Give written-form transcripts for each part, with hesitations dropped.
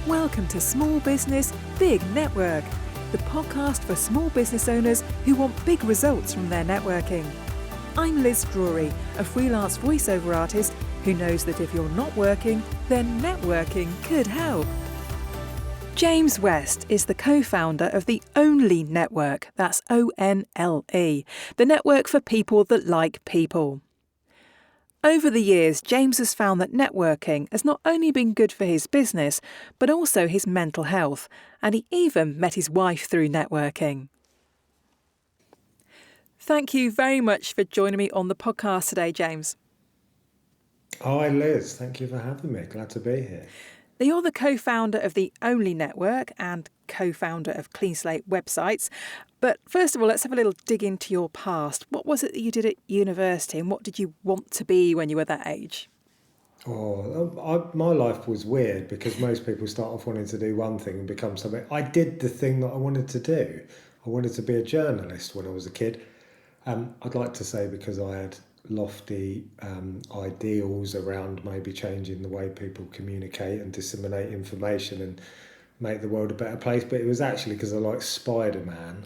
Welcome to Small Business, Big Network, the podcast for small business owners who want big results from their networking. I'm Liz Drury, a freelance voiceover artist who knows that if you're not working, then networking could help. James West is the co-founder of the ONLE Network, that's ONLE, the network for people that like people. Over the years, James has found that networking has not only been good for his business, but also his mental health, and he even met his wife through networking. Thank you very much for joining me on the podcast today, James. Hi Liz, thank you for having me. Glad to be here. You're the co-founder of the ONLE Network and co-founder of Clean Slate websites. But first of all, let's have a little dig into your past. What was it that you did at university and what did you want to be when you were that age? My life was weird because most people start off wanting to do one thing and become something. I did the thing that I wanted to do. I wanted to be a journalist when I was a kid. I'd like to say because I had lofty ideals around maybe changing the way people communicate and disseminate information and make the world a better place, but it was actually because I liked Spider-Man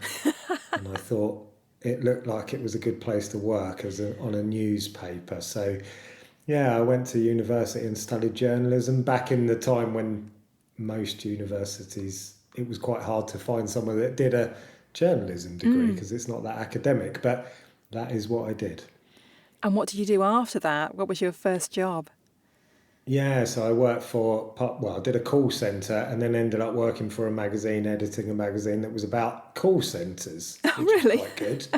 and I thought it looked like it was a good place to work on a newspaper. So yeah, I went to university and studied journalism back in the time when most universities, it was quite hard to find someone that did a journalism degree because it's not that academic, but that is what I did. And what did you do after that? What was your first job? Yeah, so I worked I did a call centre and then ended up working for a magazine, editing a magazine that was about call centres. Oh, really? Was quite good.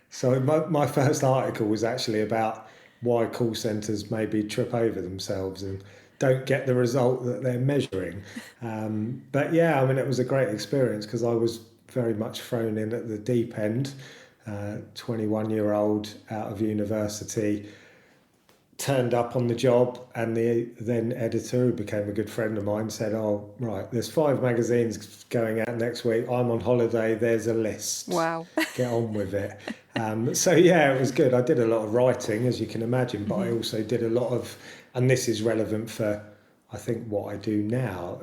So my first article was actually about why call centres maybe trip over themselves and don't get the result that they're measuring. But yeah, I mean, it was a great experience because I was very much thrown in at the deep end. 21-year-old out of university, turned up on the job, and the then editor, who became a good friend of mine, said, "Oh, right, there's 5 magazines going out next week. I'm on holiday. There's a list. Wow. Get on with it." So yeah, it was good. I did a lot of writing, as you can imagine, but I also did a lot of, and this is relevant for, I think, what I do now.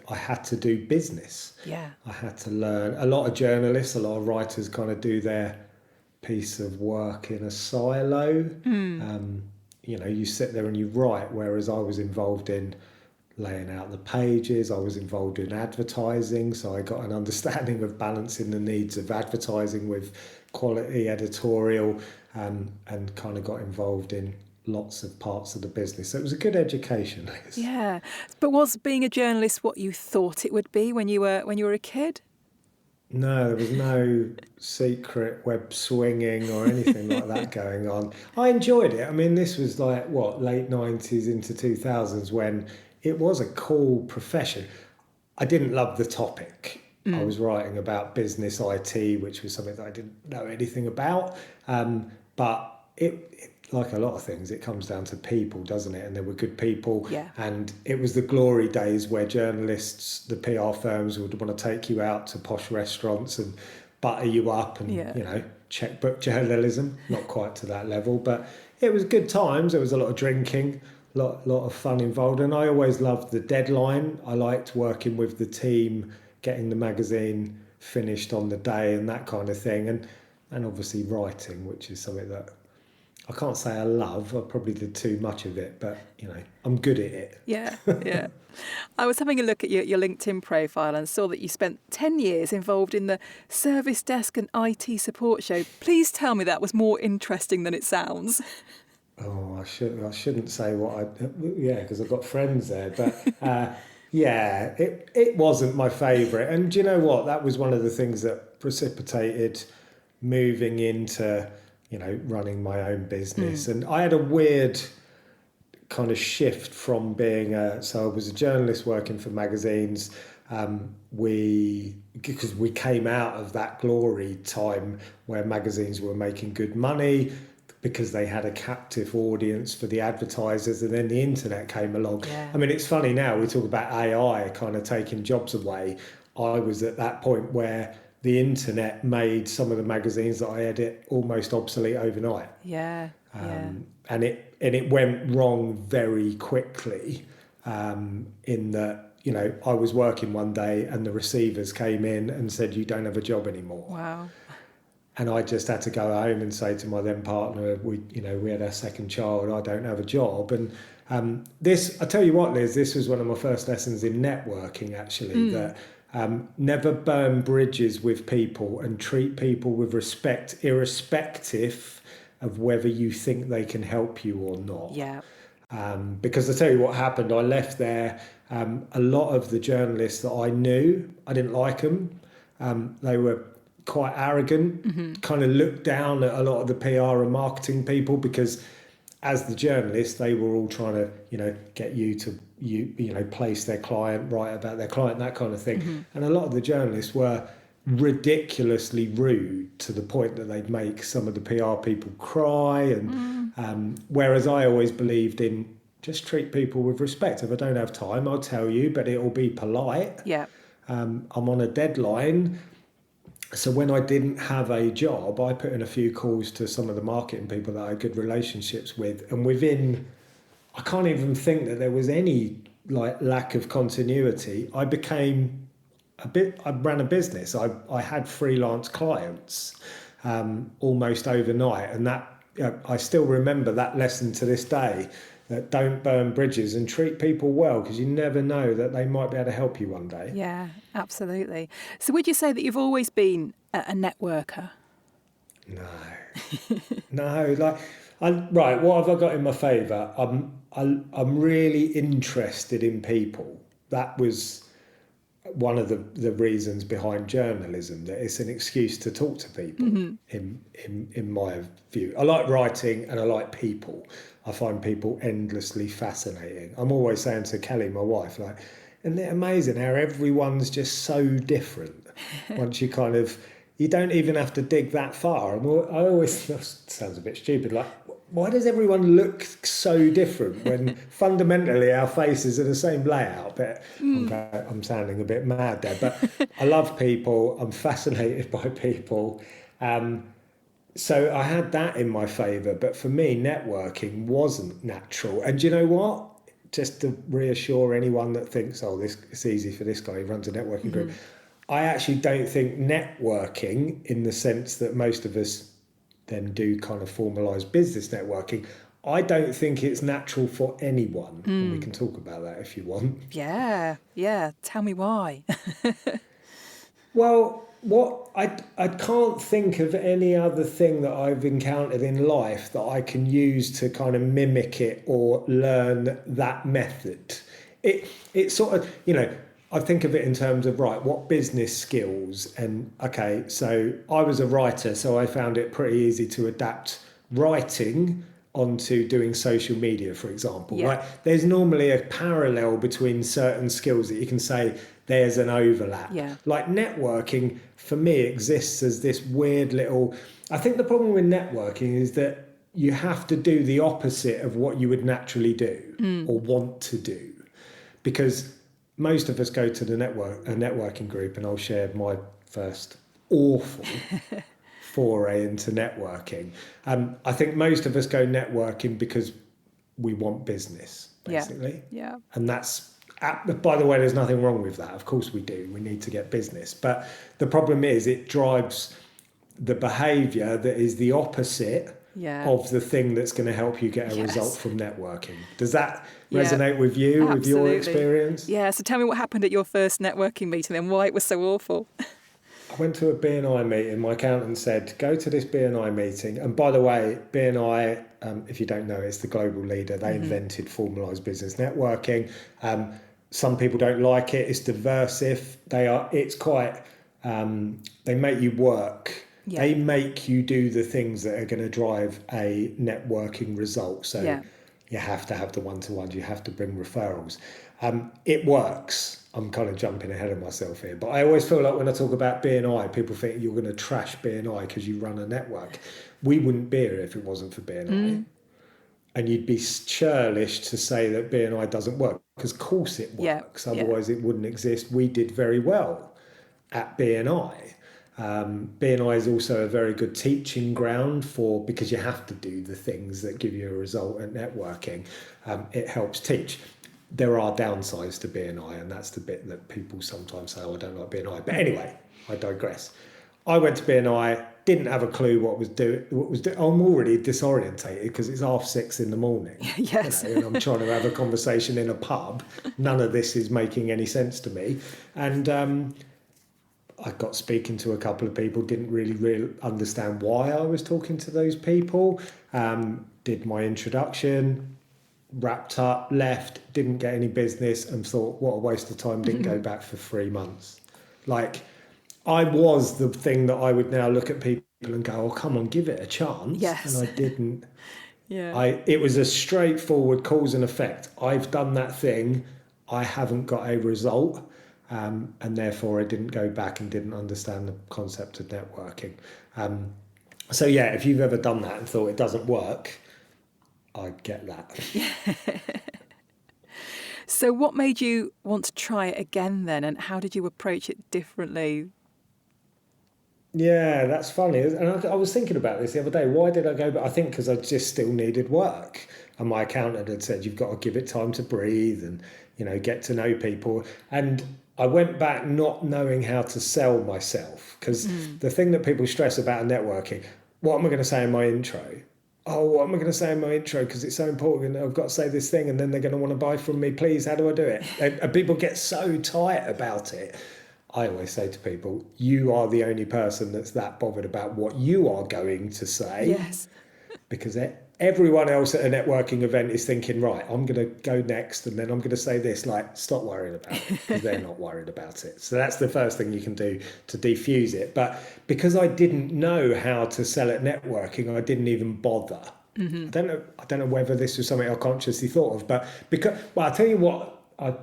I had to do business. Yeah. I had to learn. A lot of journalists, a lot of writers kind of do their piece of work in a silo. You sit there and you write, whereas I was involved in laying out the pages. I was involved in advertising, so I got an understanding of balancing the needs of advertising with quality editorial, and kind of got involved in lots of parts of the business. So it was a good education. Yeah. But was being a journalist what you thought it would be when you were a kid? No, there was no secret web swinging or anything like that going on. I enjoyed it. I mean, this was like, late 90s into 2000s when it was a cool profession. I didn't love the topic. I was writing about business IT, which was something that I didn't know anything about. But it, like a lot of things, it comes down to people, doesn't it? And there were good people. Yeah. And it was the glory days where journalists, the PR firms would want to take you out to posh restaurants and butter you up and, checkbook journalism. Not quite to that level, but it was good times. There was a lot of drinking, a lot of fun involved. And I always loved the deadline. I liked working with the team, getting the magazine finished on the day and that kind of thing. And obviously writing, which is something that I can't say I love. I probably did too much of it, but, I'm good at it. Yeah, yeah. I was having a look at your LinkedIn profile and saw that you spent 10 years involved in the service desk and IT support show. Please tell me that was more interesting than it sounds. Oh, I shouldn't say because I've got friends there, but it wasn't my favourite. And do you know what? That was one of the things that precipitated moving into running my own business. And I had a weird kind of shift from being so I was a journalist working for magazines. Because we came out of that glory time where magazines were making good money because they had a captive audience for the advertisers, and then the internet came along. Yeah. I mean, it's funny now, we talk about AI kind of taking jobs away. I was at that point where the internet made some of the magazines that I edit almost obsolete overnight. Yeah. And it went wrong very quickly, in that I was working one day and the receivers came in and said, you don't have a job anymore. Wow. And I just had to go home and say to my then partner, we had our second child, I don't have a job. And I tell you what, Liz, this was one of my first lessons in networking, actually, that never burn bridges with people and treat people with respect, irrespective of whether you think they can help you or not. Yeah. Because I tell you what happened, I left there. A lot of the journalists that I knew, I didn't like them. They were quite arrogant, kind of looked down at a lot of the PR and marketing people, because as the journalists, they were all trying to, get you to, place their client, write about their client, that kind of thing. And a lot of the journalists were ridiculously rude to the point that they'd make some of the PR people cry. And whereas I always believed in just treat people with respect. If I don't have time, I'll tell you, but it'll be polite. Yeah. I'm on a deadline. So when I didn't have a job, I put in a few calls to some of the marketing people that I had good relationships with. And I can't even think that there was any lack of continuity. I ran a business. I had freelance clients almost overnight. And that I still remember that lesson to this day, that don't burn bridges and treat people well, because you never know that they might be able to help you one day. Yeah, absolutely. So would you say that you've always been a networker? No. Right, what have I got in my favour? I'm really interested in people. That was one of the reasons behind journalism, that it's an excuse to talk to people. In my view, I like writing and I like people. I find people endlessly fascinating. I'm always saying to Kelly, my wife, isn't it amazing how everyone's just so different? Once you don't even have to dig that far. I always, that sounds a bit stupid, why does everyone look so different when fundamentally our faces are the same layout? But I'm sounding a bit mad there. But I love people. I'm fascinated by people. So I had that in my favour. But for me, networking wasn't natural. And do you know what? Just to reassure anyone that thinks, it's easy for this guy, he runs a networking group. I actually don't think networking, in the sense that most of us then do kind of formalised business networking, I don't think it's natural for anyone. And we can talk about that if you want. Yeah. Tell me why. Well, I can't think of any other thing that I've encountered in life that I can use to kind of mimic it or learn that method. It's sort of, I think of it in terms of, what business skills? And okay, so I was a writer, so I found it pretty easy to adapt writing onto doing social media, for example. Yeah. There's normally a parallel between certain skills that you can say there's an overlap. Yeah. Like networking, for me, exists as this weird little... I think the problem with networking is that you have to do the opposite of what you would naturally do or want to do. Because most of us go to a networking group, and I'll share my first awful foray into networking. I think most of us go networking because we want business, basically. Yeah. And that's, by the way, there's nothing wrong with that. Of course we do. We need to get business. But the problem is it drives the behaviour that is the opposite of the thing that's going to help you get a result from networking. Does that resonate with you, absolutely. with your experience? Yeah, so tell me what happened at your first networking meeting and why it was so awful. I went to a BNI meeting. My accountant said, go to this BNI meeting. And by the way, BNI, if you don't know, it's the global leader. They invented formalised business networking. Some people don't like it. It's diversive. It's quite, they make you work. Yeah. They make you do the things that are going to drive a networking result. So you have to have the one-to-ones. You have to bring referrals. It works. I'm kind of jumping ahead of myself here. But I always feel like when I talk about BNI, people think you're going to trash BNI because you run a network. We wouldn't be here if it wasn't for BNI. And you'd be churlish to say that BNI doesn't work, because of course it works. Otherwise it wouldn't exist. We did very well at BNI. BNI is also a very good teaching ground because you have to do the things that give you a result at networking. It helps teach. there are downsides to BNI, and that's the bit that people sometimes say, oh, I don't like BNI. But anyway, I digress. I went to BNI, didn't have a clue what was doing. I'm already disorientated because it's 6:30 in the morning. Yes. You know, and I'm trying to have a conversation in a pub. None of this is making any sense to me. And I got speaking to a couple of people, didn't really understand why I was talking to those people. Did my introduction, wrapped up, left, didn't get any business, and thought, what a waste of time, didn't go back for 3 months. Like, I was the thing that I would now look at people and go, oh, come on, give it a chance. Yes. And I didn't. Yeah. It was a straightforward cause and effect. I've done that thing. I haven't got a result. And therefore I didn't go back and didn't understand the concept of networking. So yeah, if you've ever done that and thought it doesn't work, I get that. So what made you want to try it again then, and how did you approach it differently? Yeah, that's funny. And I was thinking about this the other day. Why did I go back? I think because I just still needed work. And my accountant had said, you've got to give it time to breathe and, you know, get to know people. And I went back not knowing how to sell myself. Because the thing that people stress about networking, what am I going to say in my intro? Oh, what am I going to say in my intro? Because it's so important. I've got to say this thing and then they're going to want to buy from me. Please, how do I do it? And people get so tight about it. I always say to people, you are the only person that's that bothered about what you are going to say. Yes. Because everyone else at a networking event is thinking, right, I'm going to go next and then I'm going to say this. Like, stop worrying about it, because they're not worried about it. So that's the first thing you can do to defuse it. But because I didn't know how to sell at networking, I didn't even bother. I don't know whether this was something I consciously thought of, but I'll tell you what, I'm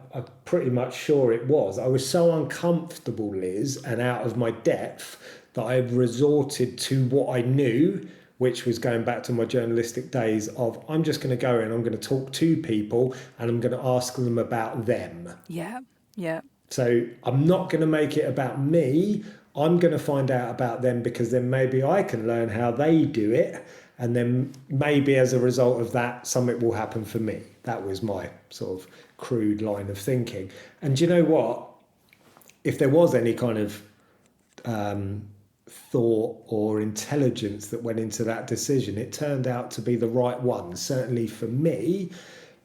pretty much sure it was. I was so uncomfortable, Liz, and out of my depth that I resorted to what I knew, which was going back to my journalistic days of, I'm just going to go in, I'm going to talk to people and I'm going to ask them about them. Yeah. Yeah. So I'm not going to make it about me. I'm going to find out about them, because then maybe I can learn how they do it. And then maybe as a result of that, something will happen for me. That was my sort of crude line of thinking. And do you know what? If there was any kind of thought or intelligence that went into that decision, it turned out to be the right one, certainly for me,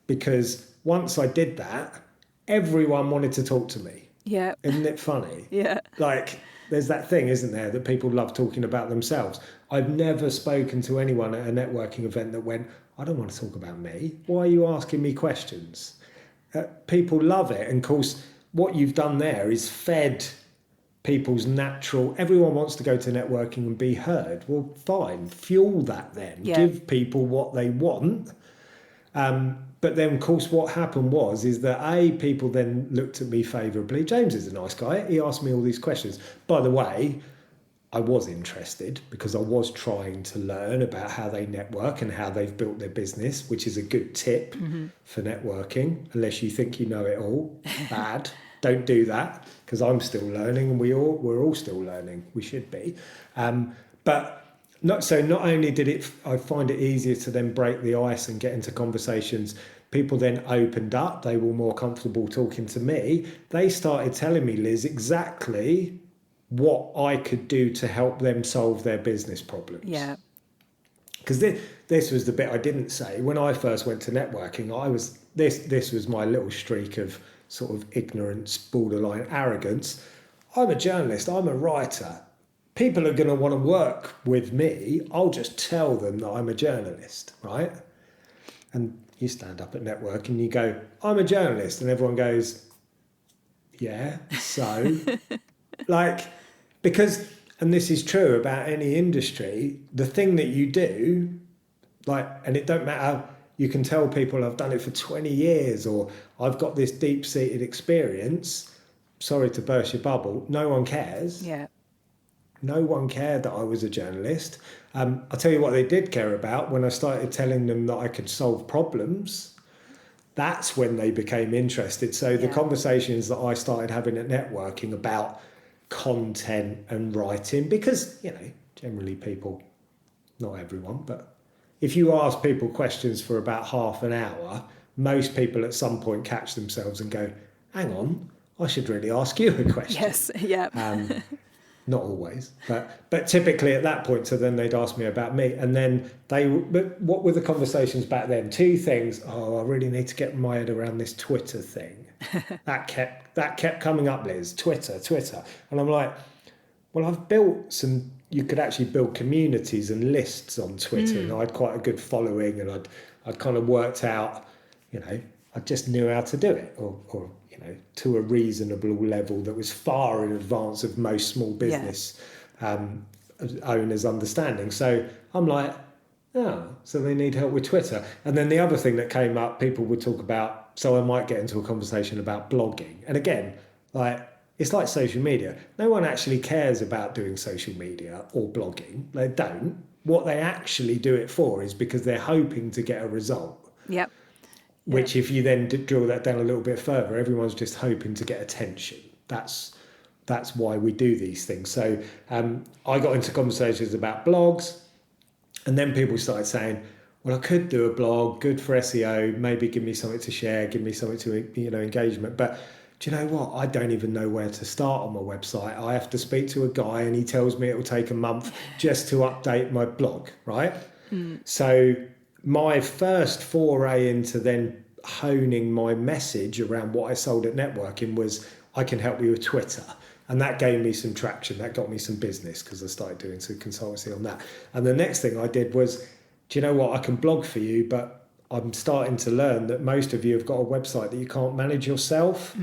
because once I did that, everyone wanted to talk to me. Yeah. Isn't it funny? Yeah. Like, there's that thing, isn't there, that people love talking about themselves. I've never spoken to anyone at a networking event that went, I don't want to talk about me. Why are you asking me questions? People love it. And of course, what you've done there is fed people's natural, everyone wants to go to networking and be heard. Well, fine, fuel that then. Yeah. Give people what they want. But then, of course, what happened is that people then looked at me favourably. James is a nice guy. He asked me all these questions. By the way, I was interested because I was trying to learn about how they network and how they've built their business, which is a good tip for networking, unless you think you know it all. Bad. Don't do that, because I'm still learning and we're all still learning. We should be. But not only did I find it easier to then break the ice and get into conversations, people then opened up. They were more comfortable talking to me. They started telling me, Liz, exactly what I could do to help them solve their business problems. Yeah. Because this was the bit I didn't say. When I first went to networking, this was my little streak of sort of ignorance, borderline arrogance. I'm a journalist, I'm a writer. People are going to want to work with me. I'll just tell them that I'm a journalist, right? And you stand up at network and you go, I'm a journalist. And everyone goes, yeah, so? Because, and this is true about any industry, the thing that you do, and it don't matter, you can tell people I've done it for 20 years or I've got this deep-seated experience. Sorry to burst your bubble. No one cares. Yeah. No one cared that I was a journalist. I'll tell you what they did care about. When I started telling them that I could solve problems, that's when they became interested. So the conversations that I started having at networking about content and writing, because, generally people, not everyone, but if you ask people questions for about half an hour, most people at some point catch themselves and go, hang on, I should really ask you a question. Yes, yeah. Not always, but typically at that point, so then they'd ask me about me. And then but what were the conversations back then? Two things. Oh, I really need to get my head around this Twitter thing. that kept coming up, Liz. Twitter. And I'm like, well, I've built some, you could actually build communities and lists on Twitter. And I had quite a good following, and I'd kind of worked out, I just knew how to do it, or to a reasonable level that was far in advance of most small business owners' understanding. So I'm like, oh, so they need help with Twitter. And then the other thing that came up, people would talk about, so I might get into a conversation about blogging. And again, it's like social media. No one actually cares about doing social media or blogging. They don't. What they actually do it for is because they're hoping to get a result. Yep. Which, if you then drill that down a little bit further, everyone's just hoping to get attention. That's why we do these things. So I got into conversations about blogs, and then people started saying, well, I could do a blog, good for SEO, maybe give me something to share, give me something to, engagement. But do you know what? I don't even know where to start on my website. I have to speak to a guy and he tells me it will take a month just to update my blog, right? So my first foray into then honing my message around what I sold at networking was, I can help you with Twitter. And that gave me some traction. That got me some business because I started doing some consultancy on that. And the next thing I did was, do you know what? I can blog for you, but I'm starting to learn that most of you have got a website that you can't manage yourself.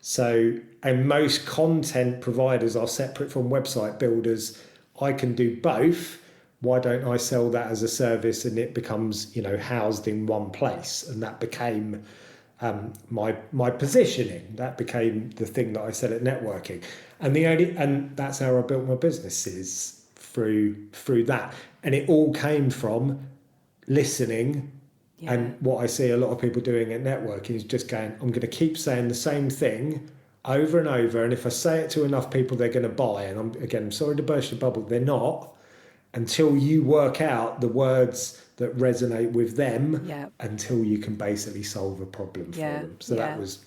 So, and most content providers are separate from website builders. I can do both. Why don't I sell that as a service and it becomes, housed in one place? And that became my positioning. That became the thing that I said at networking. And that's how I built my businesses through that. And it all came from listening. Yeah. And what I see a lot of people doing at networking is just going, I'm going to keep saying the same thing over and over. And if I say it to enough people, they're going to buy. And I'm sorry to burst your bubble. They're not. Until you work out the words that resonate with them, until you can basically solve a problem for them. So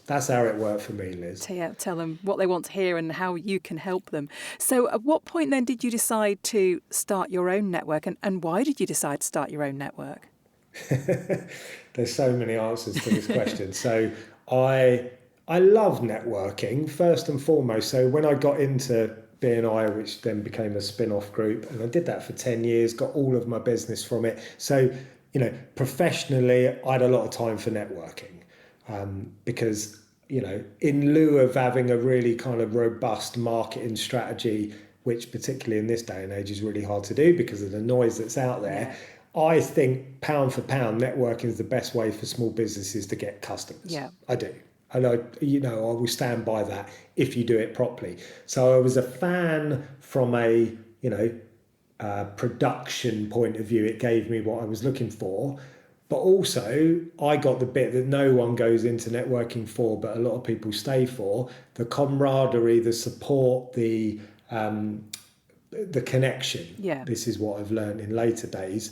that's how it worked for me, Liz. Tell them what they want to hear and how you can help them. So at what point then did you decide to start your own network, and why did you decide to start your own network? There's so many answers to this question. So I love networking first and foremost. So when I got into BNI, which then became a spin-off group, and I did that for 10 years, got all of my business from it. So, professionally, I had a lot of time for networking because, in lieu of having a really kind of robust marketing strategy, which particularly in this day and age is really hard to do because of the noise that's out there, I think pound for pound, networking is the best way for small businesses to get customers. Yeah, I do. And I will stand by that if you do it properly. So I was a fan from a, production point of view. It gave me what I was looking for. But also, I got the bit that no one goes into networking for, but a lot of people stay for: the camaraderie, the support, the connection. Yeah. This is what I've learned in later days.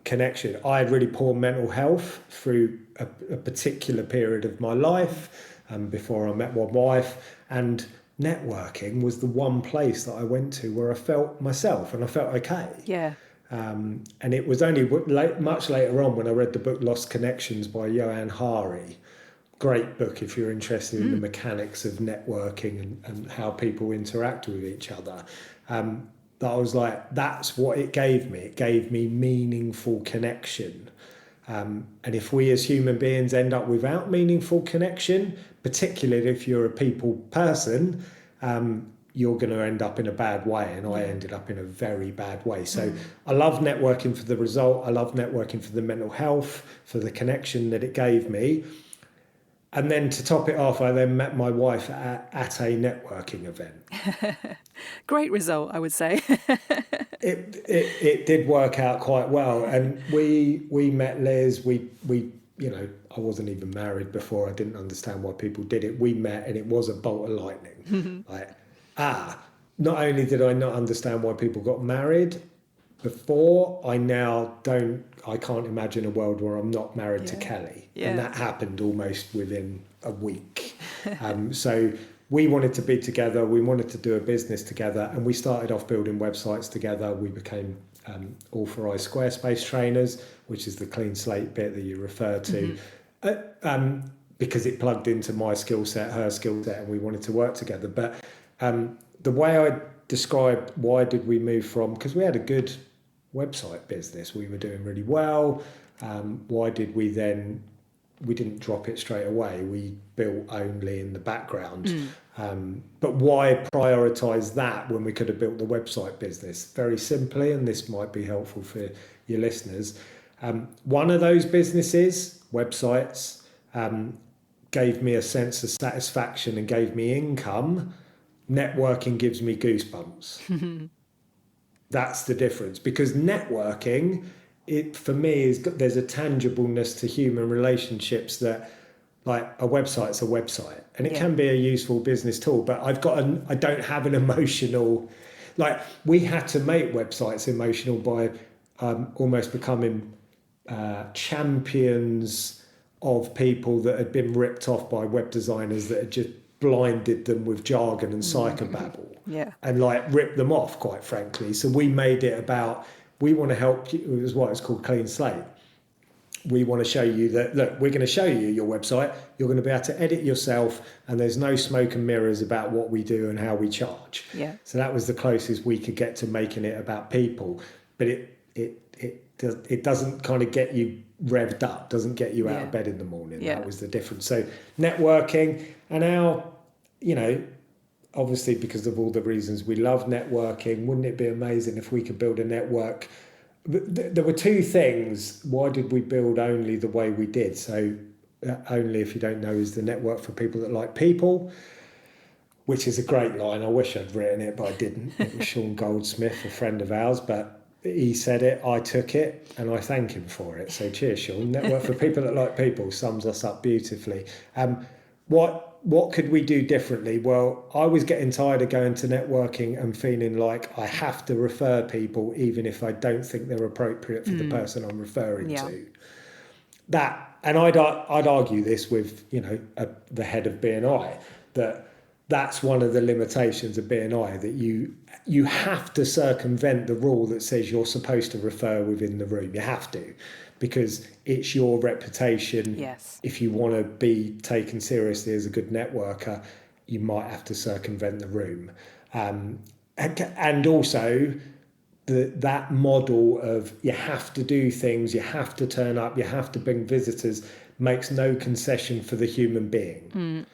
Connection. I had really poor mental health through a particular period of my life before I met my wife, and networking was the one place that I went to where I felt myself and I felt okay. Yeah. And it was only much later on when I read the book Lost Connections by Johan Hari. Great book if you're interested in the mechanics of networking and how people interact with each other. That I was like, that's what it gave me. It gave me meaningful connection. And if we as human beings end up without meaningful connection, particularly if you're a people person, you're going to end up in a bad way. And I ended up in a very bad way. So I love networking for the result. I love networking for the mental health, for the connection that it gave me. And then to top it off, I then met my wife at a networking event. Great result, I would say. It did work out quite well. And we met Liz. We I wasn't even married before. I didn't understand why people did it. We met and it was a bolt of lightning. Not only did I not understand why people got married, before. I can't imagine a world where I'm not married to Kelly. Yeah. And that happened almost within a week. So we wanted to be together. We wanted to do a business together. And we started off building websites together. We became authorized Squarespace trainers, which is the clean slate bit that you refer to. Because it plugged into my skill set, her skill set, and we wanted to work together. But the way I describe why did we move from, because we had a good website business, we were doing really well. Why did we didn't drop it straight away. We built ONLE in the background. But why prioritize that when we could have built the website business? Very simply, and this might be helpful for your listeners. One of those businesses, websites, gave me a sense of satisfaction and gave me income. Networking gives me goosebumps. That's the difference, because networking, for me, there's a tangibleness to human relationships that, like, a website's a website, and it can be a useful business tool, but I don't have an emotional, like, we had to make websites emotional by almost becoming champions of people that had been ripped off by web designers that had just blinded them with jargon and psychobabble. And like ripped them off, quite frankly. So we made it about, we want to help you. It was what it's called, Clean Slate. We want to show you that, look, we're going to show you your website. You're going to be able to edit yourself, and there's no smoke and mirrors about what we do and how we charge. So that was the closest we could get to making it about people. But it doesn't kind of get you revved up, doesn't get you out of bed in the morning. That was the difference. So networking, and now, obviously, because of all the reasons we love networking, wouldn't it be amazing if we could build a network? There were two things. Why did we build ONLE the way we did? So ONLE, if you don't know, is the network for people that like people, which is a great line. I wish I'd written it, but I didn't. It was Sean Goldsmith, a friend of ours, but he said it, I took it, and I thank him for it. So cheers, Sean. Network for people that like people sums us up beautifully. What could we do differently? Well, I was getting tired of going to networking and feeling like I have to refer people even if I don't think they're appropriate for the person I'm referring to. And I'd argue this with the head of BNI, that's one of the limitations of BNI, that you have to circumvent the rule that says you're supposed to refer within the room. You have to, because it's your reputation. If you want to be taken seriously as a good networker, you might have to circumvent the room. And also that model of you have to do things, you have to turn up, you have to bring visitors, makes no concession for the human being.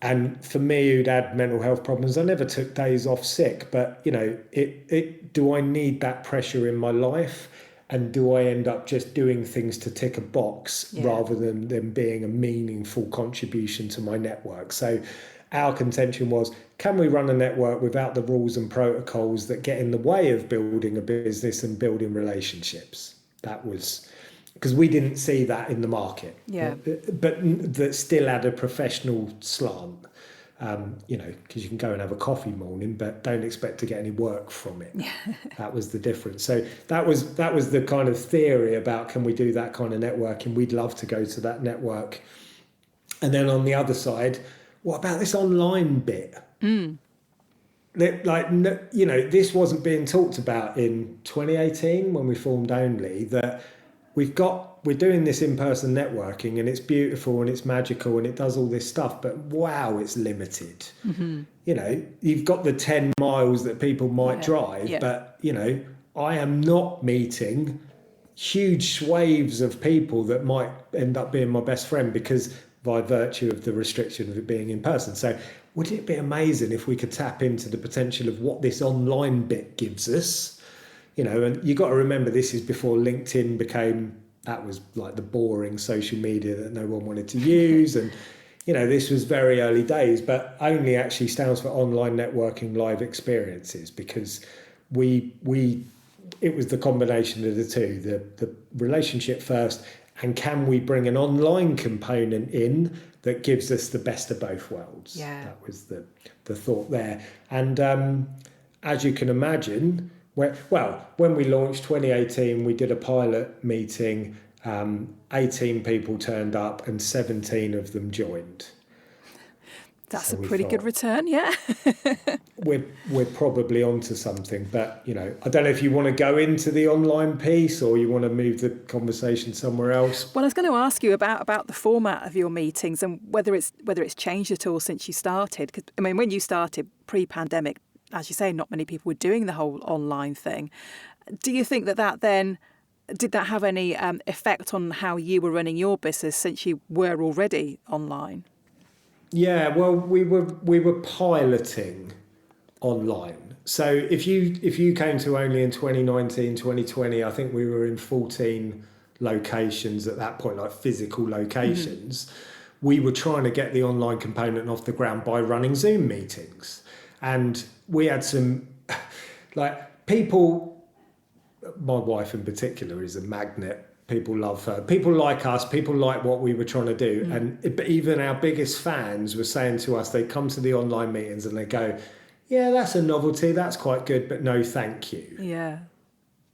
And for me, who'd had mental health problems, I never took days off sick, but do I need that pressure in my life? And do I end up just doing things to tick a box rather than them being a meaningful contribution to my network? So our contention was, can we run a network without the rules and protocols that get in the way of building a business and building relationships? That was, because we didn't see that in the market. But that still had a professional slant. Because you can go and have a coffee morning, but don't expect to get any work from it. That was the difference. So that was the kind of theory about, can we do that kind of networking? We'd love to go to that network. And then on the other side, what about this online bit? This wasn't being talked about in 2018 when we formed ONLE, that we're doing this in-person networking, and it's beautiful and it's magical and it does all this stuff, but wow, it's limited. You've got the 10 miles that people might drive, but I am not meeting huge swathes of people that might end up being my best friend, because by virtue of the restriction of it being in person. So would it be amazing if we could tap into the potential of what this online bit gives us? And you got to remember, this is before LinkedIn became, that was like the boring social media that no one wanted to use. And, this was very early days, but ONLE actually stands for Online Networking Live Experiences, because it was the combination of the two, the relationship first, and can we bring an online component in that gives us the best of both worlds? That was the thought there. And as you can imagine, When we launched 2018, we did a pilot meeting. 18 people turned up and 17 of them joined. That's So a we pretty good thought, return, yeah. we're probably onto something, but I don't know if you want to go into the online piece or you want to move the conversation somewhere else. Well, I was going to ask you about the format of your meetings and whether it's changed at all since you started. 'Cause, I mean, when you started pre-pandemic, as you say, not many people were doing the whole online thing. Do you think that then did that have any effect on how you were running your business since you were already online? Yeah, well, we were piloting online. So if you came to Only in 2019, 2020, I think we were in 14 locations at that point, like physical locations. We were trying to get the online component off the ground by running Zoom meetings. And we had some, like, people, my wife in particular is a magnet. People love her. People like us. People like what we were trying to do. But even our biggest fans were saying to us, they come to the online meetings and they go, yeah, that's a novelty. That's quite good, but no, thank you. Yeah.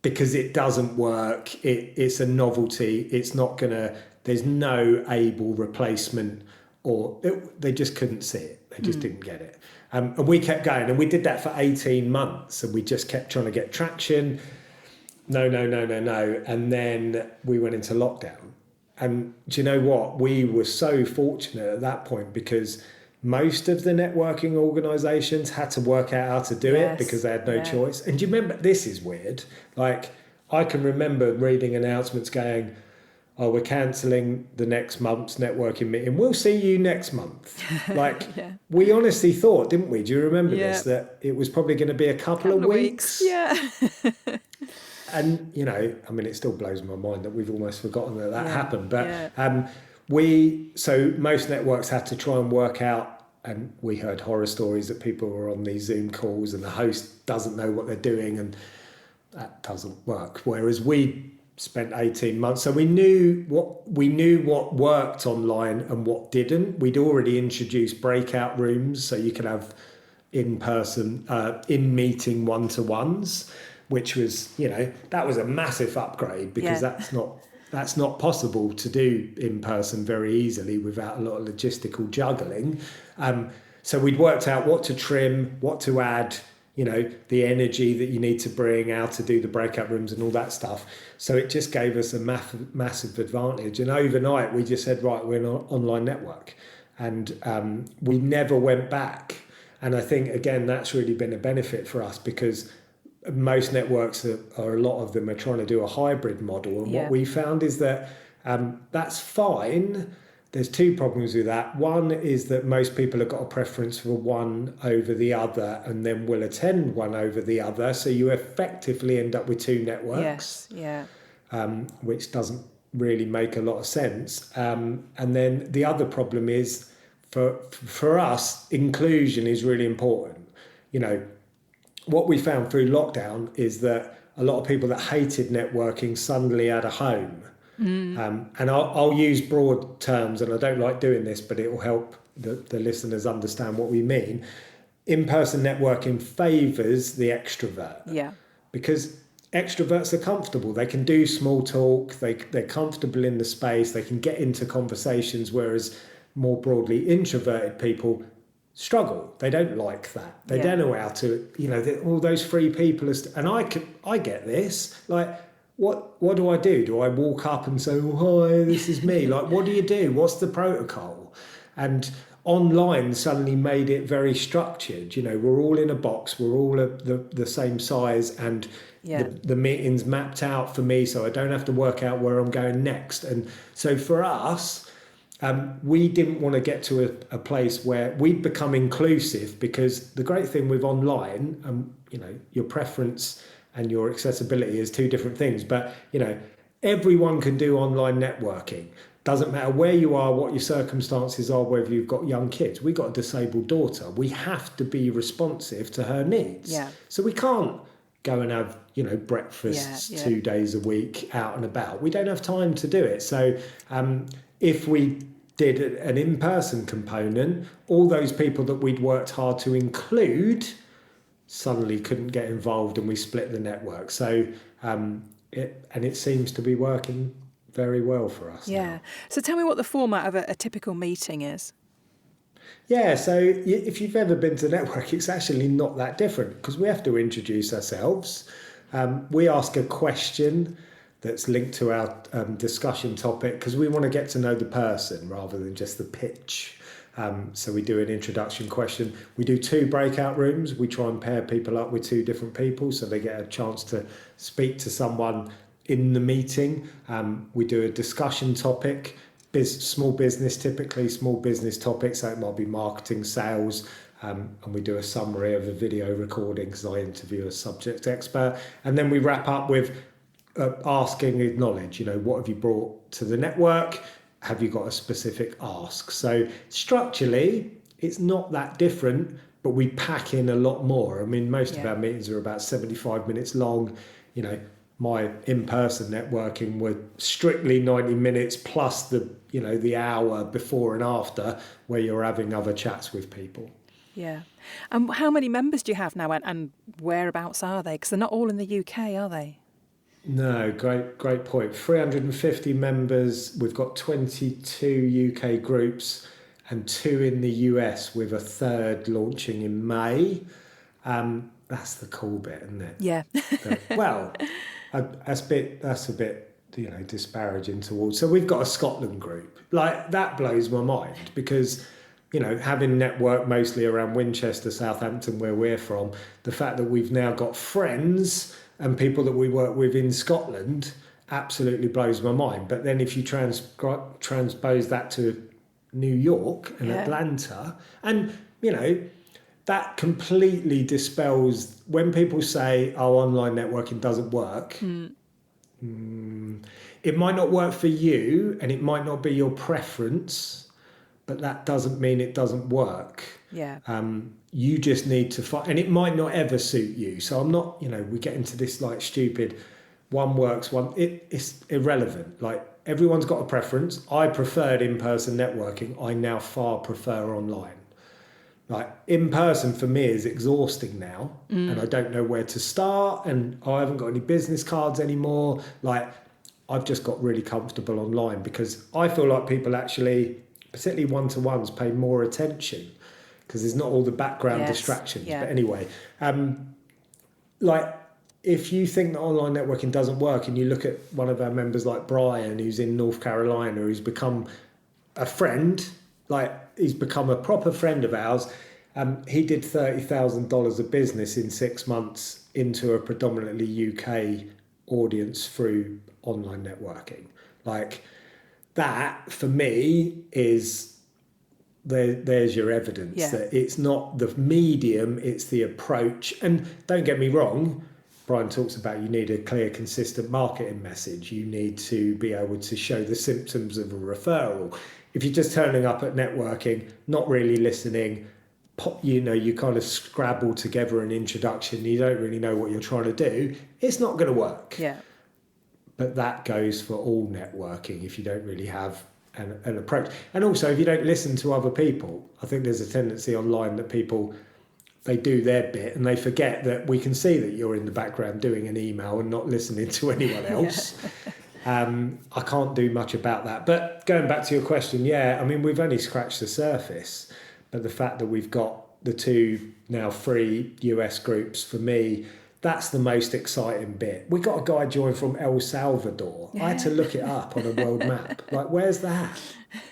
Because it doesn't work. It's a novelty. It's not there's no able replacement they just couldn't see it. They just didn't get it. And we kept going and we did that for 18 months and we just kept trying to get traction. No. And then we went into lockdown. And do you know what? We were so fortunate at that point because most of the networking organisations had to work out how to do it because they had no choice. And do you remember, this is weird, like I can remember reading announcements going, oh, we're cancelling the next month's networking meeting. We'll see you next month. Like, we honestly thought, didn't we? Do you remember this? That it was probably going to be a couple of weeks. Yeah. And, I mean, it still blows my mind that we've almost forgotten that happened. But so most networks had to try and work out, and we heard horror stories that people were on these Zoom calls and the host doesn't know what they're doing and that doesn't work. Whereas we spent 18 months, so we knew what worked online and what didn't. We'd already introduced breakout rooms so you could have in-person, in-meeting one-to-ones, which was, that was a massive upgrade because that's not possible to do in person very easily without a lot of logistical juggling. So we'd worked out what to trim, what to add, the energy that you need to bring, how to do the breakout rooms and all that stuff. So it just gave us a massive advantage. And overnight we just said, right, we're an online network. And we never went back. And I think, again, that's really been a benefit for us because most networks are a lot of them are trying to do a hybrid model. And what we found is that that's fine. There's two problems with that. One is that most people have got a preference for one over the other and then will attend one over the other. So you effectively end up with two networks, which doesn't really make a lot of sense. And then the other problem is for us, inclusion is really important. What we found through lockdown is that a lot of people that hated networking suddenly had a home. And I'll use broad terms, and I don't like doing this, but it will help the listeners understand what we mean. In-person networking favours the extrovert. Yeah. Because extroverts are comfortable. They can do small talk. They're comfortable in the space. They can get into conversations, whereas more broadly introverted people struggle. They don't like that. They don't know how to, all those three people. And I get this. Like, what do I do? Do I walk up and say, oh, hi, this is me? Like, what do you do? What's the protocol? And online suddenly made it very structured. We're all in a box. We're all the same size. And the meeting's mapped out for me, so I don't have to work out where I'm going next. And so for us, we didn't want to get to a place where we'd become inclusive, because the great thing with online, your preference and your accessibility is two different things. But, everyone can do online networking. Doesn't matter where you are, what your circumstances are, whether you've got young kids. We've got a disabled daughter. We have to be responsive to her needs. Yeah. So we can't go and have, breakfasts 2 days a week out and about. We don't have time to do it. So if we did an in-person component, all those people that we'd worked hard to include suddenly couldn't get involved and we split the network. So it seems to be working very well for us now. So tell me what the format of a typical meeting is. Yeah, so if you've ever been to network, it's actually not that different because we have to introduce ourselves. We ask a question that's linked to our discussion topic because we want to get to know the person rather than just the pitch. So we do an introduction question. We do 2 breakout rooms. We try and pair people up with 2 different people so they get a chance to speak to someone in the meeting. We do a discussion topic, small business, typically small business topics. So it might be marketing, sales, and we do a summary of the video recording because I interview a subject expert. And then we wrap up with asking acknowledge, what have you brought to the network? Have you got a specific ask? So structurally, it's not that different, but we pack in a lot more. I mean, most of our meetings are about 75 minutes long. My in-person networking were strictly 90 minutes plus the hour before and after where you're having other chats with people. Yeah. And how many members do you have now and whereabouts are they? Because they're not all in the UK, are they? No, great point. 350 members. We've got 22 UK groups and 2 in the US with a 3rd launching in May. That's the cool bit, isn't it? Yeah. That's a bit disparaging towards. So we've got a Scotland group. Like that blows my mind because having networked mostly around Winchester, Southampton, where we're from, the fact that we've now got friends and people that we work with in Scotland absolutely blows my mind. But then if you transpose that to New York and Atlanta, and that completely dispels when people say, online networking doesn't work. It might not work for you and it might not be your preference, but that doesn't mean it doesn't work. Yeah. You just need to find, and it might not ever suit you. So I'm not, we get into this like stupid, one works, it's irrelevant. Like everyone's got a preference. I preferred in-person networking. I now far prefer online. Like in person for me is exhausting now and I don't know where to start and I haven't got any business cards anymore. Like I've just got really comfortable online because I feel like people actually, particularly one-to-ones, pay more attention because there's not all the background distractions. But anyway, like if you think that online networking doesn't work and you look at one of our members like Brian, who's in North Carolina, who's become a friend, like he's become a proper friend of ours. He did $30,000 of business in 6 months into a predominantly UK audience through online networking. Like that for me is there's your evidence that it's not the medium, it's the approach. And don't get me wrong, Brian talks about you need a clear, consistent marketing message. You need to be able to show the symptoms of a referral. If you're just turning up at networking, not really listening, you kind of scrabble together an introduction, you don't really know what you're trying to do, it's not going to work. Yeah. But that goes for all networking if you don't really have an approach. And also, if you don't listen to other people, I think there's a tendency online that people, they do their bit and they forget that we can see that you're in the background doing an email and not listening to anyone else. I can't do much about that. But going back to your question, I mean, we've only scratched the surface. But the fact that we've got the 2 now free US groups, for me, that's the most exciting bit. We got a guy join from El Salvador. I had to look it up on a world map. Like, where's that?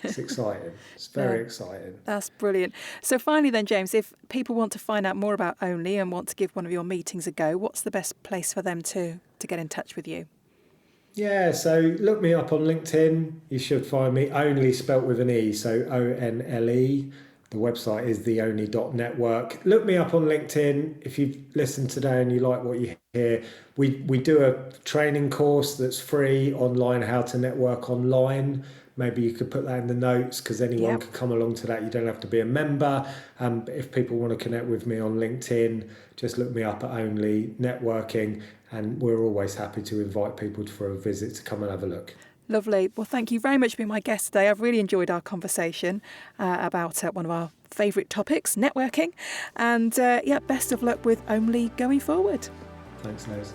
It's exciting. It's very exciting. That's brilliant. So finally then, James, if people want to find out more about ONLE and want to give one of your meetings a go, what's the best place for them to get in touch with you? Yeah, so look me up on LinkedIn. You should find me. ONLE spelt with an E, so ONLE. The website is theonly.network. Look me up on LinkedIn. If you've listened today and you like what you hear, we do a training course that's free online, how to network online. Maybe you could put that in the notes because anyone can come along to that. You don't have to be a member. But if people want to connect with me on LinkedIn, just look me up at ONLE Networking and we're always happy to invite people for a visit to come and have a look. Lovely. Well, thank you very much for being my guest today. I've really enjoyed our conversation about one of our favourite topics, networking. And best of luck with ONLE going forward. Thanks, Liz.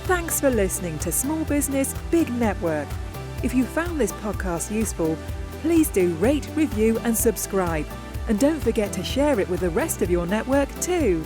Thanks for listening to Small Business, Big Network. If you found this podcast useful, please do rate, review and subscribe. And don't forget to share it with the rest of your network too.